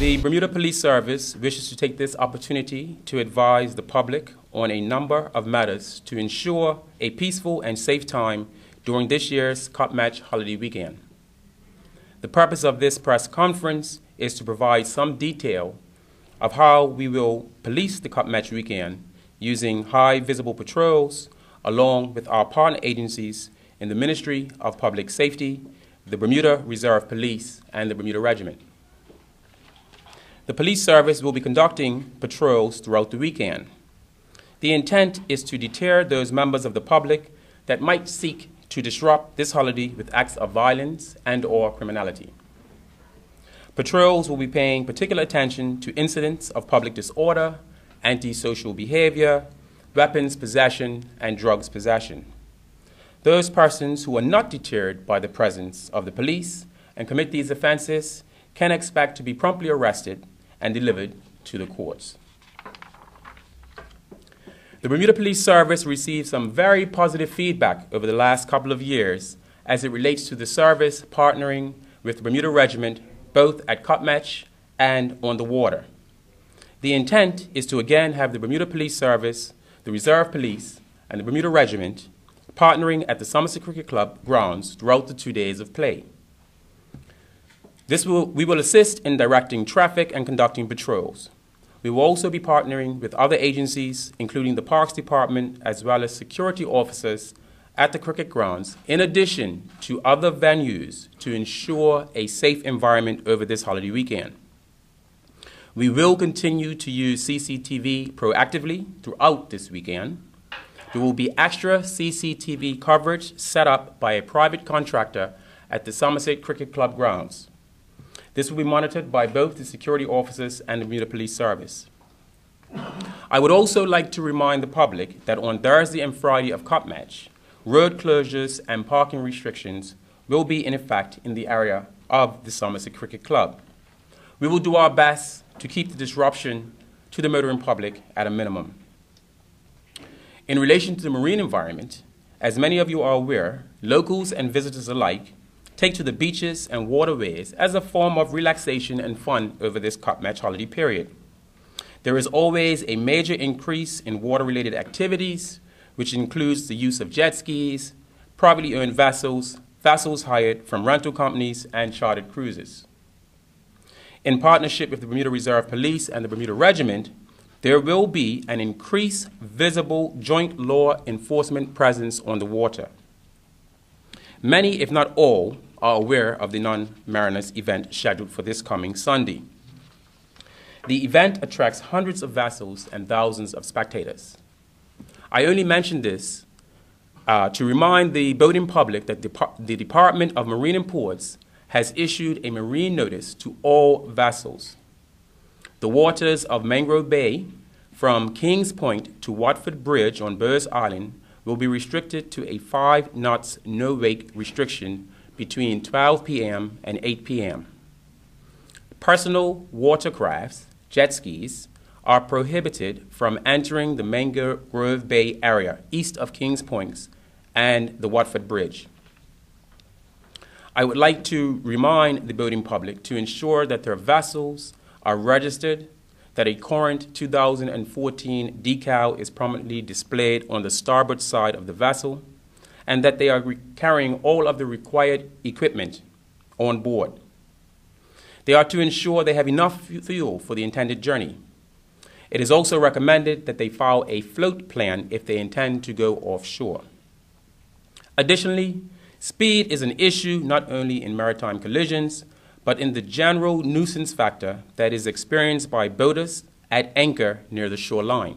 The Bermuda Police Service wishes to take this opportunity to advise the public on a number of matters to ensure a peaceful and safe time during this year's Cup Match holiday weekend. The purpose of this press conference is to provide some detail of how we will police the Cup Match weekend using high visible patrols along with our partner agencies in the Ministry of Public Safety, the Bermuda Reserve Police, and the Bermuda Regiment. The police service will be conducting patrols throughout the weekend. The intent is to deter those members of the public that might seek to disrupt this holiday with acts of violence and/or criminality. Patrols will be paying particular attention to incidents of public disorder, antisocial behavior, weapons possession, and drugs possession. Those persons who are not deterred by the presence of the police and commit these offenses can expect to be promptly arrested and delivered to the courts. The Bermuda Police Service received some very positive feedback over the last couple of years as it relates to the service partnering with the Bermuda Regiment both at Cup Match and on the water. The intent is to again have the Bermuda Police Service, the Reserve Police, and the Bermuda Regiment partnering at the Somerset Cricket Club grounds throughout the 2 days of play. We will assist in directing traffic and conducting patrols. We will also be partnering with other agencies, including the Parks Department, as well as security officers at the cricket grounds, in addition to other venues to ensure a safe environment over this holiday weekend. We will continue to use CCTV proactively throughout this weekend. There will be extra CCTV coverage set up by a private contractor at the Somerset Cricket Club grounds. This will be monitored by both the security officers and the Bermuda Police Service. I would also like to remind the public that on Thursday and Friday of Cup Match, road closures and parking restrictions will be in effect in the area of the Somerset Cricket Club. We will do our best to keep the disruption to the motoring public at a minimum. In relation to the marine environment, as many of you are aware, locals and visitors alike take to the beaches and waterways as a form of relaxation and fun over this Cup Match holiday period. There is always a major increase in water-related activities, which includes the use of jet skis, privately owned vessels, vessels hired from rental companies, and chartered cruises. In partnership with the Bermuda Reserve Police and the Bermuda Regiment, there will be an increased visible joint law enforcement presence on the water. Many, if not all, are aware of the non-mariners event scheduled for this coming Sunday. The event attracts hundreds of vessels and thousands of spectators. I only mention this to remind the boating public that the Department of Marine and Ports has issued a marine notice to all vessels. The waters of Mangrove Bay from Kings Point to Watford Bridge on Burrs Island will be restricted to a 5 knots no-wake restriction between 12 p.m. and 8 p.m. Personal watercrafts, jet skis, are prohibited from entering the Mangrove Bay area east of Kings Point and the Watford Bridge. I would like to remind the boating public to ensure that their vessels are registered, that a current 2014 decal is prominently displayed on the starboard side of the vessel, and that they are carrying all of the required equipment on board. They are to ensure they have enough fuel for the intended journey. It is also recommended that they file a float plan if they intend to go offshore. Additionally, speed is an issue not only in maritime collisions, but in the general nuisance factor that is experienced by boaters at anchor near the shoreline.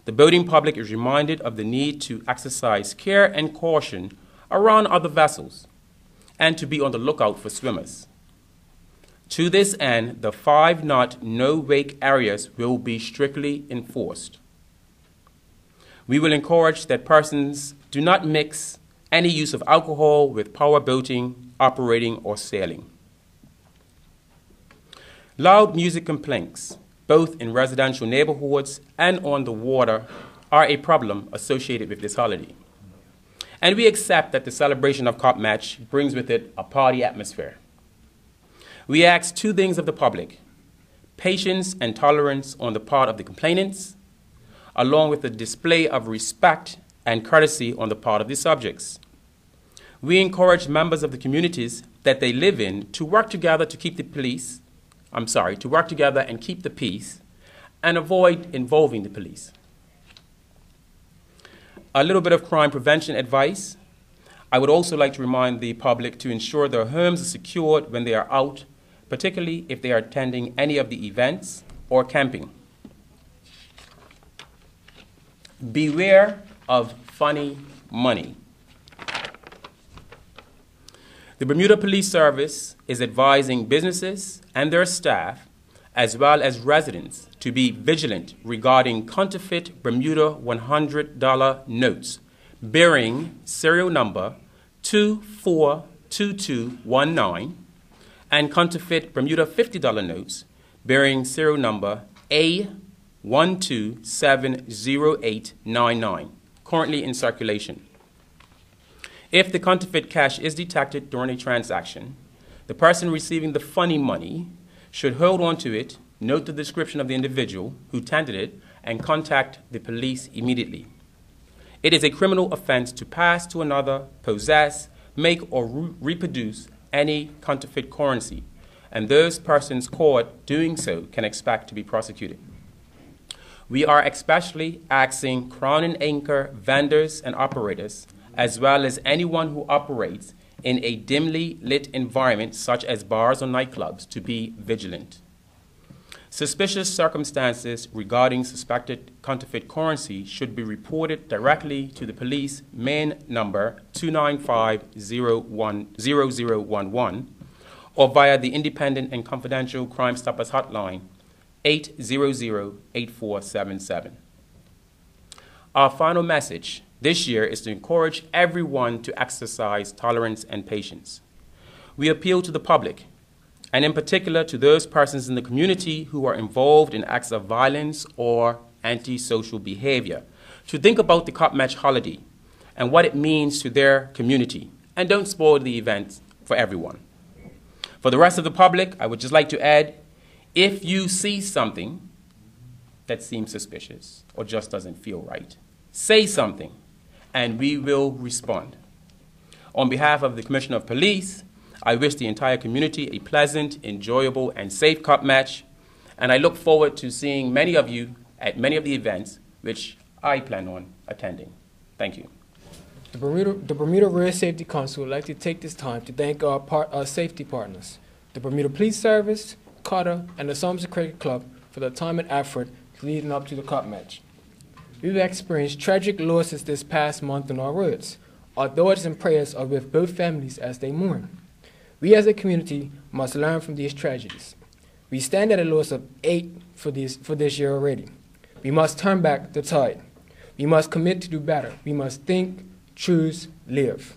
The boating public is reminded of the need to exercise care and caution around other vessels and to be on the lookout for swimmers. To this end, the 5 knot no-wake areas will be strictly enforced. We will encourage that persons do not mix any use of alcohol with power boating, operating, or sailing. Loud music complaints, both in residential neighborhoods and on the water, are a problem associated with this holiday. And we accept that the celebration of Cup Match brings with it a party atmosphere. We ask two things of the public: patience and tolerance on the part of the complainants, along with the display of respect and courtesy on the part of the subjects. We encourage members of the communities that they live in to work together to keep to work together and keep the peace and avoid involving the police. A little bit of crime prevention advice. I would also like to remind the public to ensure their homes are secured when they are out, particularly if they are attending any of the events or camping. Beware of funny money. The Bermuda Police Service is advising businesses and their staff, as well as residents, to be vigilant regarding counterfeit Bermuda $100 notes bearing serial number 242219 and counterfeit Bermuda $50 notes bearing serial number A127899, currently in circulation. If the counterfeit cash is detected during a transaction, the person receiving the funny money should hold on to it, note the description of the individual who tendered it, and contact the police immediately. It is a criminal offense to pass to another, possess, make, or reproduce any counterfeit currency, and those persons caught doing so can expect to be prosecuted. We are especially asking Crown and Anchor vendors and operators, as well as anyone who operates in a dimly lit environment such as bars or nightclubs, to be vigilant. Suspicious circumstances regarding suspected counterfeit currency should be reported directly to the police main number 295-0011 or via the independent and confidential Crime Stoppers hotline 800-8477. Our final message this year is to encourage everyone to exercise tolerance and patience. We appeal to the public, and in particular to those persons in the community who are involved in acts of violence or antisocial behavior, to think about the Cop Match holiday and what it means to their community, and don't spoil the event for everyone. For the rest of the public, I would just like to add, if you see something that seems suspicious or just doesn't feel right, say something, and we will respond. On behalf of the Commissioner of Police, I wish the entire community a pleasant, enjoyable, and safe Cop Match, and I look forward to seeing many of you at many of the events which I plan on attending. Thank you. The Bermuda Road Safety Council would like to take this time to thank our safety partners, the Bermuda Police Service, Carter, and the Somerset Cricket Club for their time and effort leading up to the Cop Match. We've experienced tragic losses this past month on our roads. Our thoughts and prayers are with both families as they mourn. We as a community must learn from these tragedies. We stand at a loss of 8 for this year already. We must turn back the tide. We must commit to do better. We must think, choose, live.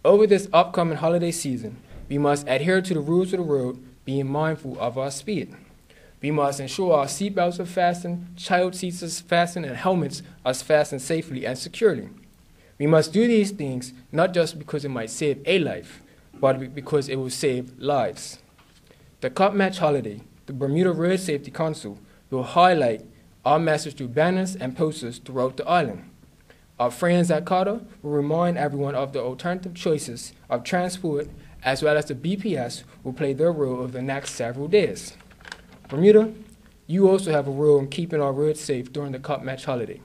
Over this upcoming holiday season, we must adhere to the rules of the road, being mindful of our speed. We must ensure our seatbelts are fastened, child seats are fastened, and helmets are fastened safely and securely. We must do these things not just because it might save a life, but because it will save lives. The Cop Match holiday, the Bermuda Road Safety Council, will highlight our message through banners and posters throughout the island. Our friends at Carter will remind everyone of the alternative choices of transport, as well as the BPS will play their role over the next several days. Bermuda, you also have a role in keeping our roads safe during the Cop Match holiday.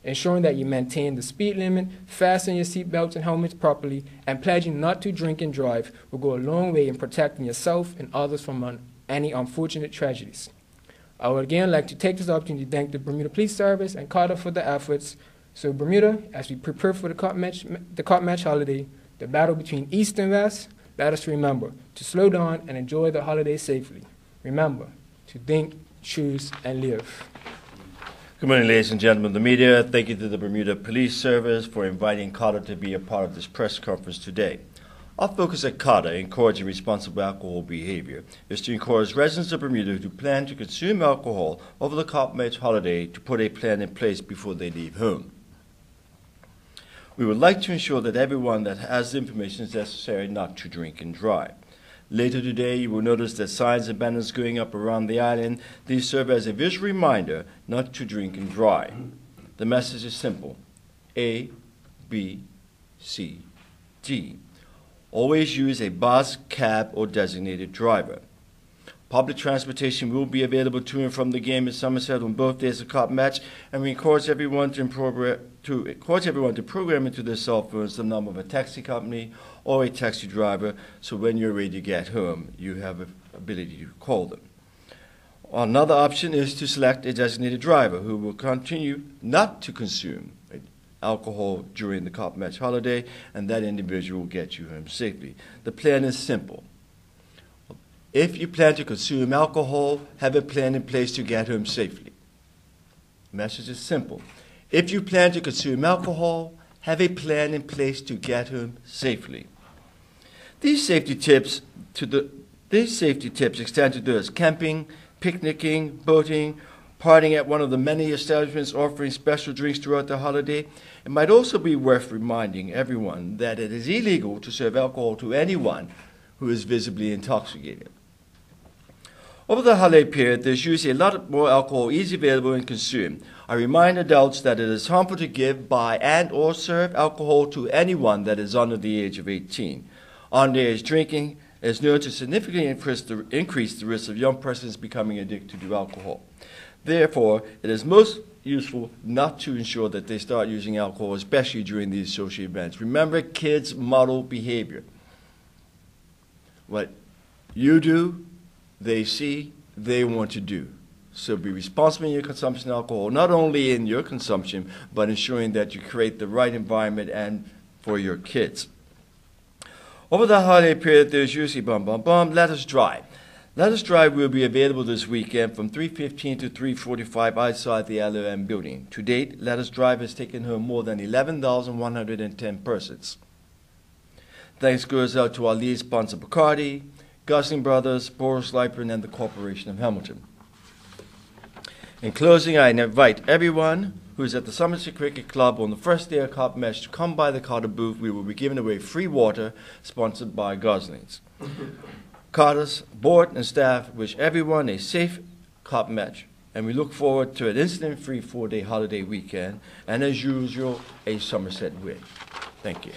Ensuring that you maintain the speed limit, fasten your seatbelts and helmets properly, and pledging not to drink and drive will go a long way in protecting yourself and others from any unfortunate tragedies. I would again like to take this opportunity to thank the Bermuda Police Service and Carter for their efforts. So Bermuda, as we prepare for the Cop Match holiday, the battle between East and West, let us remember to slow down and enjoy the holiday safely. Remember to think, choose, and live. Good morning, ladies and gentlemen of the media. Thank you to the Bermuda Police Service for inviting Carter to be a part of this press conference today. Our focus at Carter, encouraging responsible alcohol behavior, is to encourage residents of Bermuda who plan to consume alcohol over the Cop Match holiday to put a plan in place before they leave home. We would like to ensure that everyone that has the information is necessary not to drink and drive. Later today, you will notice that signs and banners going up around the island. These serve as a visual reminder not to drink and drive. The message is simple: A, B, C, D. Always use a bus, cab, or designated driver. Public transportation will be available to and from the game in Somerset on both days of Cup match, and we encourage everyone to program into their cell phones the number of a taxi company or a taxi driver, so when you're ready to get home, you have the ability to call them. Another option is to select a designated driver who will continue not to consume alcohol during the Cup match holiday, and that individual will get you home safely. The plan is simple. If you plan to consume alcohol, have a plan in place to get home safely. The message is simple. If you plan to consume alcohol, have a plan in place to get home safely. These safety tips extend to those camping, picnicking, boating, partying at one of the many establishments offering special drinks throughout the holiday. It might also be worth reminding everyone that it is illegal to serve alcohol to anyone who is visibly intoxicated. Over the holiday period, there's usually a lot more alcohol easily available and consumed. I remind adults that it is harmful to give, buy, and or serve alcohol to anyone that is under the age of 18. Underage drinking is known to significantly increase the risk of young persons becoming addicted to alcohol. Therefore, it is most useful not to ensure that they start using alcohol, especially during these social events. Remember, kids model behavior. What you do, they see, they want to do. So be responsible in your consumption of alcohol, not only in your consumption, but ensuring that you create the right environment and for your kids. Over the holiday period, there's usually Let Us Drive. Let Us Drive will be available this weekend from 3:15 to 3:45 outside the LOM building. To date, Let Us Drive has taken home more than 11,110 persons. Thanks goes out to our lead sponsor, Bacardi, Gosling Brothers, Boris Leipen, and the Corporation of Hamilton. In closing, I invite everyone who is at the Somerset Cricket Club on the first day of Cup match to come by the Carter booth. We will be giving away free water sponsored by Goslings. Carter's board and staff wish everyone a safe Cup match, and we look forward to an incident-free 4-day holiday weekend, and as usual, a Somerset win. Thank you.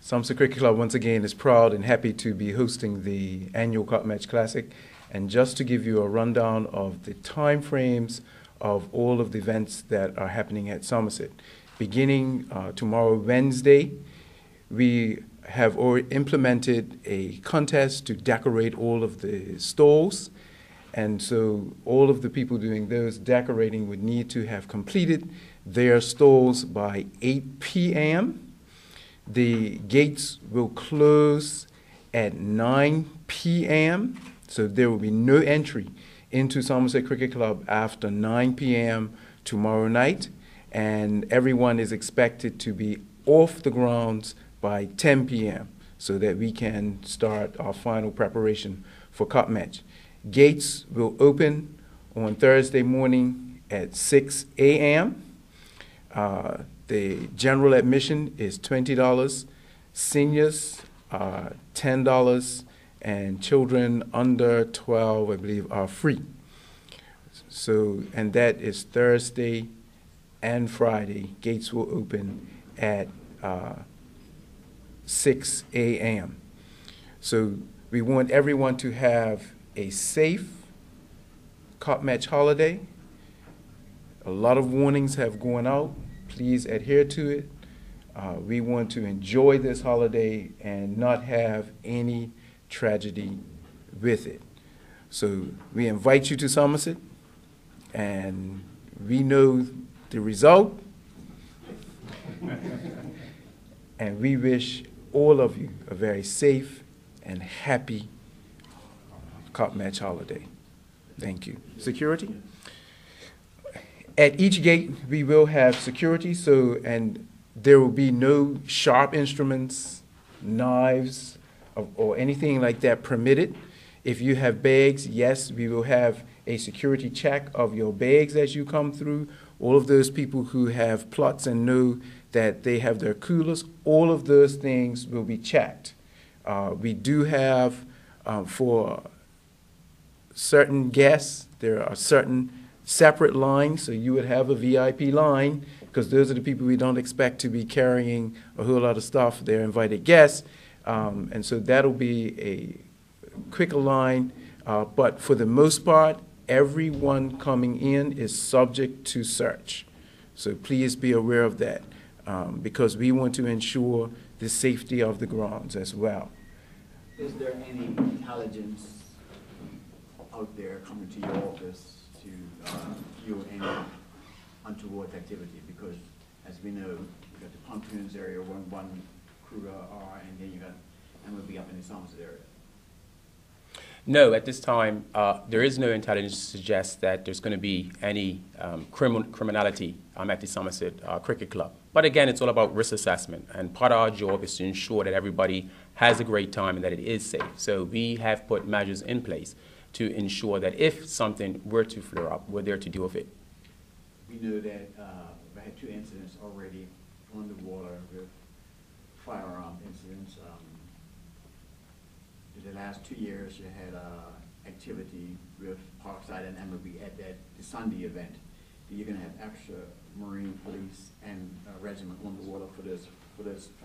Somerset Cricket Club once again is proud and happy to be hosting the annual Cup Match Classic. And just to give you a rundown of the time frames of all of the events that are happening at Somerset. Beginning tomorrow, Wednesday, we have already implemented a contest to decorate all of the stalls. And so all of the people doing those decorating would need to have completed their stalls by 8 p.m. The gates will close at 9 p.m., so there will be no entry into Somerset Cricket Club after 9 p.m. tomorrow night, and everyone is expected to be off the grounds by 10 p.m. so that we can start our final preparation for Cup Match. Gates will open on Thursday morning at 6 a.m. The general admission is $20, seniors are $10, and children under 12, I believe, are free. So, and that is Thursday and Friday. Gates will open at 6 a.m. So we want everyone to have a safe Cup Match holiday. A lot of warnings have gone out. Please adhere to it. We want to enjoy this holiday and not have any tragedy with it. So we invite you to Somerset, and we know the result, and we wish all of you a very safe and happy Cup Match holiday. Thank you. Security? At each gate, we will have security, and there will be no sharp instruments, knives, or anything like that permitted. If you have bags, yes, we will have a security check of your bags as you come through. All of those people who have plots and know that they have their coolers, all of those things will be checked. We do have For certain guests, there are certain separate lines, so you would have a VIP line, because those are the people we don't expect to be carrying a whole lot of stuff. They're invited guests, and so that'll be a quicker line. But for the most part, everyone coming in is subject to search. So please be aware of that, because we want to ensure the safety of the grounds as well. Is there any intelligence out there coming to your office to view any untoward activity? Because as we know, you got the pontoons area where one crew are, and then you got MOB up in the Somerset area. No, at this time, there is no intelligence to suggest that there's going to be any criminality at the Somerset Cricket Club. But again, it's all about risk assessment, and part of our job is to ensure that everybody has a great time and that it is safe. So we have put measures in place to ensure that if something were to flare up, we're there to deal with it. We know that we had 2 incidents already on the water with firearm incidents. In the last 2 years, you had activity with Parkside and MOB at the Sunday event. You're going to have extra Marine Police and regiment on the water for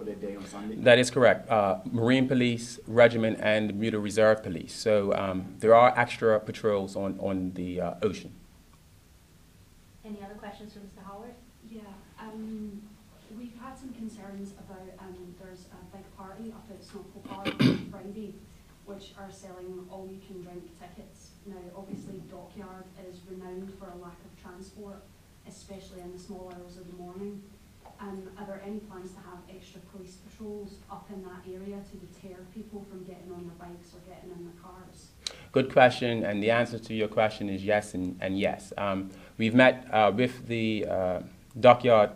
their day on Sunday? That is correct. Marine Police, Regiment, and Bermuda Reserve Police. So there are extra patrols on the ocean. Any other questions for Mr. Howard? Yeah, we've had some concerns about there's a big party up at Snowpool Park on Friday, which are selling all-you-can-drink tickets. Now, obviously, Dockyard is renowned for a lack of transport, especially in the small hours of the morning. Are there any plans to have extra police patrols up in that area to deter people from getting on their bikes or getting in their cars? Good question, and the answer to your question is yes and yes. We've met with the Dockyard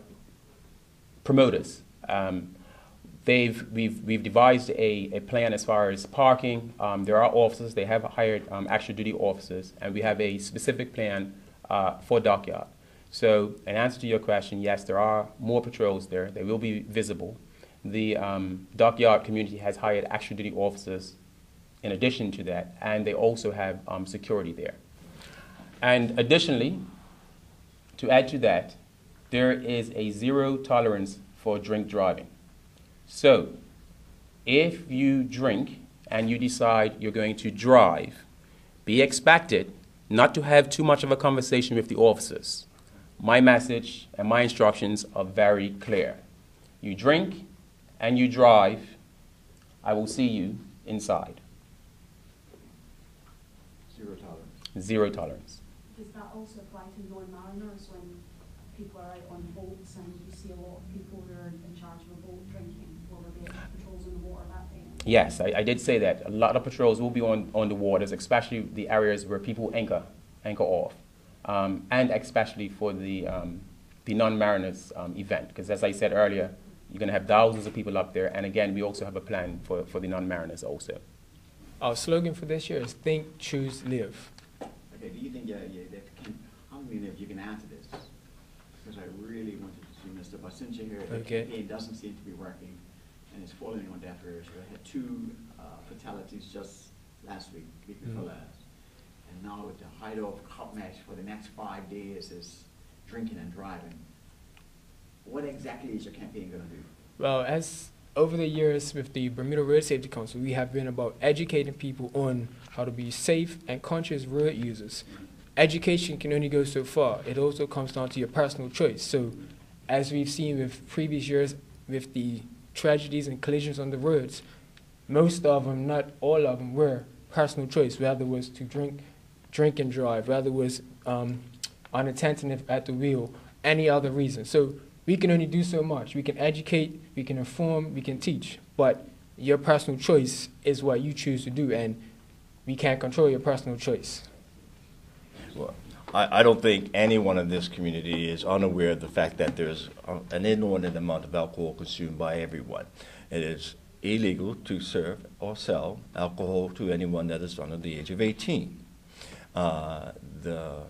promoters. We've devised a plan as far as parking. There are officers. They have hired extra duty officers, and we have a specific plan for Dockyard. So, in answer to your question, yes, there are more patrols there. They will be visible. The Dockyard community has hired extra duty officers in addition to that, and they also have security there. And additionally, to add to that, there is a zero tolerance for drink driving. So, if you drink and you decide you're going to drive, be expected not to have too much of a conversation with the officers. My message and my instructions are very clear. You drink and you drive, I will see you inside. Zero tolerance. Zero tolerance. Does that also apply to non-mariners when people are out on boats and you see a lot of people who are in charge of a boat drinking? Will there be patrols on the water that day? Yes, I did say that. A lot of patrols will be on the waters, especially the areas where people anchor off. And especially for the non-mariners event, because as I said earlier, you're going to have thousands of people up there, and again, we also have a plan for the non-mariners also. Our slogan for this year is Think, Choose, Live. Okay, do you think, how many of you can answer this? Because I really wanted to see Mr. But since you're here, okay. It doesn't seem to be working, and it's falling on deaf ears. I had 2 fatalities just last week before last. And now with the height of cup match for the next 5 days is drinking and driving. What exactly is your campaign going to do? Well, as over the years with the Bermuda Road Safety Council, we have been about educating people on how to be safe and conscious road users. Education can only go so far. It also comes down to your personal choice. So, as we've seen with previous years with the tragedies and collisions on the roads, most of them, not all of them, were personal choice, whether it was to drink and drive, whether it was unattentive at the wheel, any other reason. So we can only do so much. We can educate, we can inform, we can teach, but your personal choice is what you choose to do, and we can't control your personal choice. Well, I don't think anyone in this community is unaware of the fact that there's an inordinate amount of alcohol consumed by everyone. It is illegal to serve or sell alcohol to anyone that is under the age of 18. The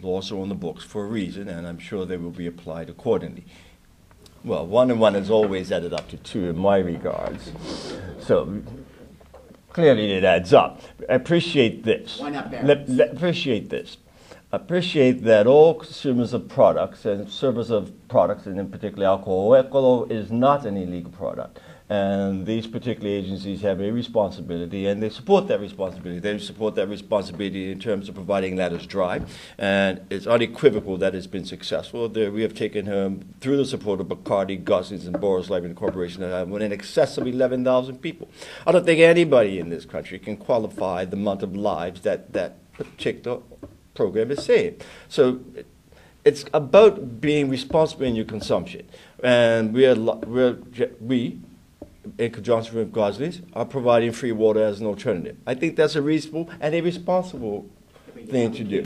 laws are on the books for a reason, and I'm sure they will be applied accordingly. Well, 1 and 1 is always added up to 2 in my regards. So Clearly it adds up. Appreciate this. Why not Bernews? Appreciate this. Appreciate that all consumers of products and servers of products, and in particular alcohol is not an illegal product. And these particular agencies have a responsibility, and they support that responsibility. They support that responsibility in terms of providing ladders dry, and it's unequivocal that it's been successful. We have taken through the support of Bacardi, Goslings, and Boris Lighting Corporation, in excess of 11,000 people. I don't think anybody in this country can qualify the amount of lives that particular program is saved. So it's about being responsible in your consumption, and we, in conjunction with Goslings, are providing free water as an alternative. I think that's a reasonable and a responsible thing to do.